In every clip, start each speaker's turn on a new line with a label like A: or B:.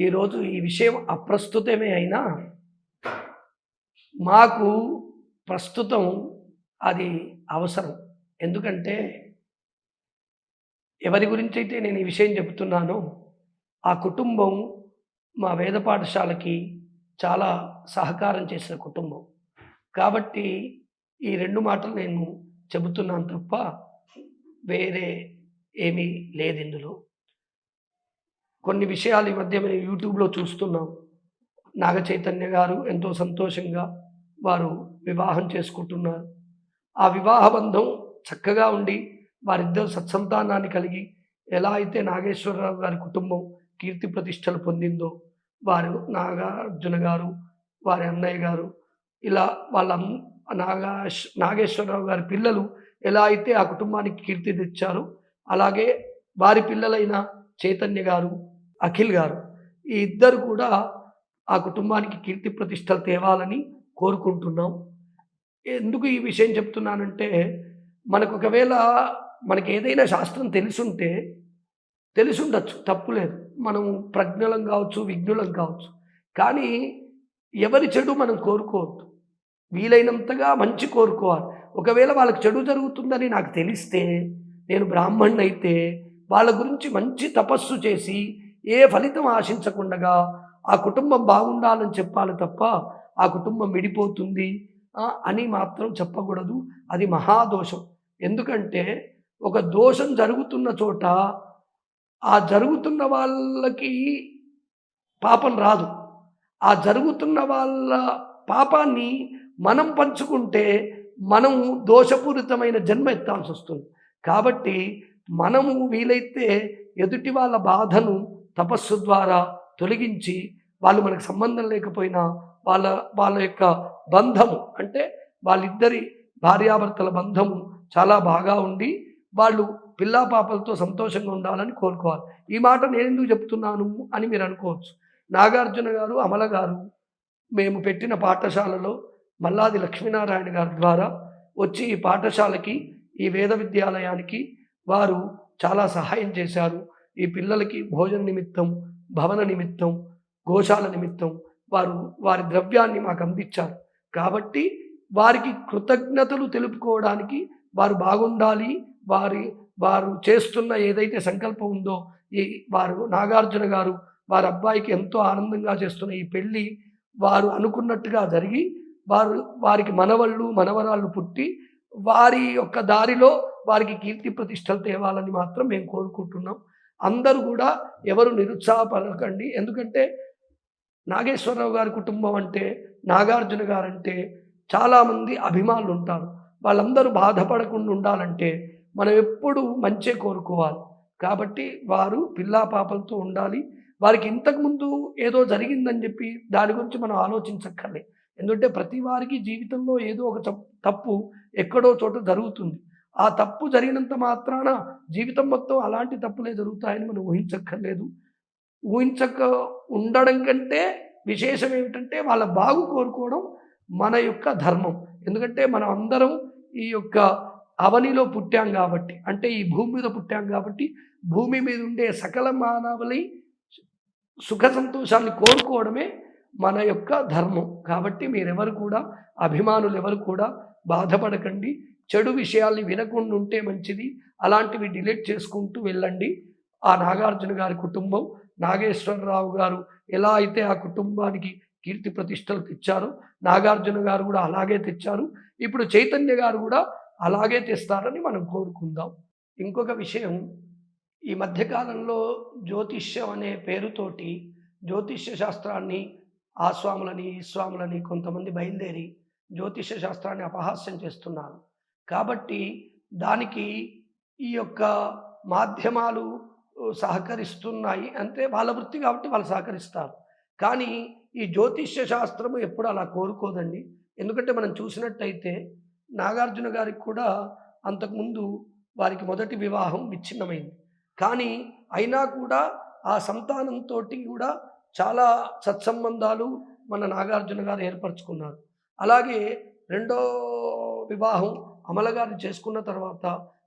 A: ఈరోజు ఈ విషయం అప్రస్తుతమే అయినా మాకు ప్రస్తుతం అది అవసరం. ఎందుకంటే ఎవరి గురించైతే నేను ఈ విషయం చెబుతున్నానో ఆ కుటుంబం మా వేద పాఠశాలకి చాలా సహకారం చేసిన కుటుంబం. కాబట్టి ఈ 2 మాటలు నేను చెబుతున్నాను తప్ప వేరే ఏమీ లేదిందులో. కొన్ని విషయాలు ఈ మధ్య మేము యూట్యూబ్‌లో చూస్తున్నాం. నాగ చైతన్య గారు ఎంతో సంతోషంగా వారు వివాహం చేసుకుంటున్నారు. ఆ వివాహ బంధం చక్కగా ఉండి వారిద్దరు సత్సంతానాన్ని కలిగి ఎలా అయితే నాగేశ్వరరావు గారి కుటుంబం కీర్తి ప్రతిష్టలు పొందిందో, వారు నాగార్జున గారు, వారి అన్నయ్య గారు ఇలా నాగేశ్వరరావు గారి పిల్లలు ఎలా అయితే ఆ కుటుంబానికి కీర్తి తెచ్చారో, అలాగే వారి పిల్లలైన చైతన్య గారు, అఖిల్ గారు ఈ ఇద్దరు కూడా ఆ కుటుంబానికి కీర్తి ప్రతిష్టలు తేవాలని కోరుకుంటున్నాం. ఎందుకు ఈ విషయం చెప్తున్నానంటే, ఒకవేళ మనకేదైనా శాస్త్రం తెలిసుండొచ్చు తప్పు లేదు. మనం ప్రజ్ఞలం కావచ్చు, విజ్ఞులం కావచ్చు. కానీ ఎవరి చెడు మనం కోరుకోవద్దు. వీలైనంతగా మంచి కోరుకోవాలి. ఒకవేళ వాళ్ళకి చెడు జరుగుతుందని నాకు తెలిస్తే, నేను బ్రాహ్మణ్ణయితే వాళ్ళ గురించి మంచి తపస్సు చేసి, ఏ ఫలితం ఆశించకుండగా ఆ కుటుంబం బాగుండాలని చెప్పాలి తప్ప, ఆ కుటుంబం విడిపోతుంది అని మాత్రం చెప్పకూడదు. అది మహాదోషం. ఎందుకంటే, ఒక దోషం జరుగుతున్న చోట, ఆ జరుగుతున్న వాళ్ళకి పాపం రాదు. ఆ జరుగుతున్న వాళ్ళ పాపాన్ని మనం పంచుకుంటే, మనము దోషపూరితమైన జన్మ ఎత్తాల్సొస్తుంది. కాబట్టి మనము వీలైతే ఎదుటి వాళ్ళ బాధను తపస్సు ద్వారా తొలగించి, వాళ్ళు మనకు సంబంధం లేకపోయినా వాళ్ళ వాళ్ళ యొక్క బంధము అంటే వాళ్ళిద్దరి భార్యాభర్తల బంధము చాలా బాగా ఉండి, వాళ్ళు పిల్లా పాపలతో సంతోషంగా ఉండాలని కోరుకోవాలి. ఈ మాట నేనెందుకు చెప్తున్నాను అని మీరు అనుకోవచ్చు. నాగార్జున గారు, అమల గారు మేము పెట్టిన పాఠశాలలో మల్లాది లక్ష్మీనారాయణ గారి ద్వారా వచ్చి ఈ పాఠశాలకి, ఈ వేద విద్యాలయానికి వారు చాలా సహాయం చేశారు. ఈ పిల్లలకి భోజన నిమిత్తం, భవన నిమిత్తం, గోశాల నిమిత్తం వారి ద్రవ్యాన్ని మాకు అందించారు. కాబట్టి వారికి కృతజ్ఞతలు తెలుపుకోవడానికి వారు బాగుండాలి. వారు చేస్తున్న ఏదైతే సంకల్పం ఉందో, వారు నాగార్జున గారు వారి అబ్బాయికి ఎంతో ఆనందంగా చేస్తున్న ఈ పెళ్ళి వారు అనుకున్నట్టుగా జరిగి, వారికి మనవళ్ళు, మనవరాళ్ళు పుట్టి, వారి యొక్క దారిలో వారికి కీర్తి ప్రతిష్టలు తేవాలని మాత్రం మేము కోరుకుంటున్నాం. అందరూ కూడా ఎవరు నిరుత్సాహపడకండి. ఎందుకంటే నాగేశ్వరరావు గారి కుటుంబం అంటే, నాగార్జున గారంటే చాలామంది అభిమానులుంటారు. వాళ్ళందరూ బాధపడకుండా ఉండాలంటే మనం ఎప్పుడూ మంచే కోరుకోవాలి. కాబట్టి వారు పిల్లా పాపలతో ఉండాలి. వారికి ఇంతకుముందు ఏదో జరిగిందని చెప్పి దాని గురించి మనం ఆలోచించక్కర్లే. ఎందుకంటే ప్రతి వారికి జీవితంలో ఏదో ఒక తప్పు ఎక్కడో చోట జరుగుతుంది. ఆ తప్పు జరిగినంత మాత్రాన జీవితం మొత్తం అలాంటి తప్పులే జరుగుతాయని మనం ఊహించక్కర్లేదు. ఊహించక ఉండడం కంటే విశేషం ఏమిటంటే వాళ్ళ బాగు కోరుకోవడం మన యొక్క ధర్మం. ఎందుకంటే మనం అందరం ఈ యొక్క అవనిలో పుట్టాం కాబట్టి, అంటే ఈ భూమి మీద పుట్టాం కాబట్టి, భూమి మీద ఉండే సకల మానవులై సుఖ సంతోషాన్ని కోరుకోవడమే మన యొక్క ధర్మం. కాబట్టి మీరెవరు కూడా, అభిమానులు ఎవరు కూడా బాధపడకండి. చెడు విషయాల్ని వినకుండా ఉంటే మంచిది. అలాంటివి డిలీట్ చేసుకుంటూ వెళ్ళండి. ఆ నాగార్జున గారి కుటుంబం, నాగేశ్వరరావు గారు ఎలా అయితే ఆ కుటుంబానికి కీర్తి ప్రతిష్టలు తెచ్చారో, నాగార్జున గారు కూడా అలాగే తెచ్చారు. ఇప్పుడు చైతన్య గారు కూడా అలాగే తెస్తారని మనం కోరుకుందాం. ఇంకొక విషయం, ఈ మధ్యకాలంలో జ్యోతిష్యం అనే పేరుతోటి జ్యోతిష్య శాస్త్రాన్ని ఆ స్వాములని, ఈ స్వాములని కొంతమంది బయలుదేరి జ్యోతిష్య శాస్త్రాన్ని అపహాస్యం చేస్తున్నారు. కాబట్టి దానికి ఈ యొక్క మాధ్యమాలు సహకరిస్తున్నాయి. అంటే వాళ్ళ వృత్తి కాబట్టి వాళ్ళు సహకరిస్తారు. కానీ ఈ జ్యోతిష్య శాస్త్రము ఎప్పుడు అలా కోరుకోదండి. ఎందుకంటే మనం చూసినట్టయితే నాగార్జున గారికి కూడా అంతకుముందు వారికి మొదటి వివాహం విచ్ఛిన్నమైంది. కానీ అయినా కూడా ఆ సంతానంతోటి కూడా చాలా సత్సంబంధాలు మన నాగార్జున గారు ఏర్పరచుకున్నారు. అలాగే రెండో వివాహం అమల గారిని చేసుకున్న తర్వాత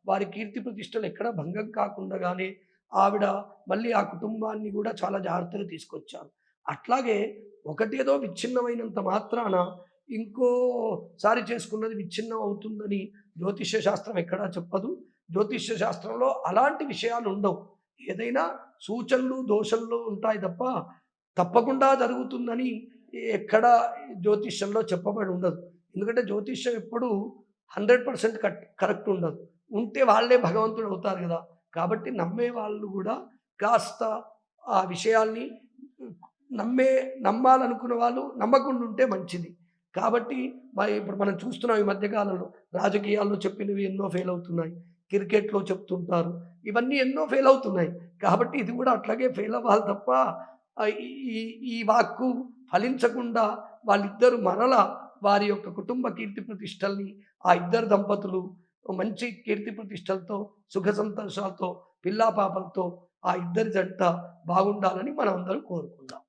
A: వారి కీర్తి ప్రతిష్టలు ఎక్కడా భంగం కాకుండగానే ఆవిడ మళ్ళీ ఆ కుటుంబాన్ని కూడా చాలా జాగ్రత్తగా తీసుకొచ్చారు. అట్లాగే ఒకటేదో విచ్ఛిన్నమైనంత మాత్రాన ఇంకోసారి చేసుకున్నది విచ్ఛిన్నం అవుతుందని జ్యోతిష్య శాస్త్రం ఎక్కడా చెప్పదు. జ్యోతిష్య శాస్త్రంలో అలాంటి విషయాలు ఉండవు. ఏదైనా సూచనలు, దోషంలు ఉంటాయి తప్ప తప్పకుండా జరుగుతుందని ఎక్కడ జ్యోతిష్యంలో చెప్పబడి ఉండదు. ఎందుకంటే జ్యోతిష్యం ఎప్పుడూ 100% కరెక్ట్ ఉండదు. ఉంటే వాళ్ళే భగవంతుడు అవుతారు గదా! కాబట్టి నమ్మే వాళ్ళు గూడా కాస్త ఆ విషయాల్ని నమ్మాలనుకున్న వాళ్ళు నమ్మకుండా ఉంటే మంచిది. కాబట్టి ఇప్పుడు మనం చూస్తున్నాం ఈ మధ్య కాలంలో రాజకీయాల్లో చెప్పినవి ఎన్నో ఫెయిల్ అవుతున్నాయి. క్రికెట్‌లో చెప్తుంటారు. ఇవన్నీ ఎన్నో ఫెయిల్ అవుతున్నాయి. కాబట్టి ఇది గూడా అట్లాగే ఫెయిల్ అవ్వాలి తప్ప ఈ ఈ ఈ వాక్కు ఫలించకుండా వాళ్ళిద్దరూ మరలా వారి యొక్క కుటుంబ కీర్తి ప్రతిష్టల్ని ఆ ఇద్దరు దంపతులు మంచి కీర్తి ప్రతిష్టలతో, సుఖ సంతోషాలతో, పిల్లా పాపలతో ఆ ఇద్దరి జంట బాగుండాలని మనమందరం కోరుకుందాం.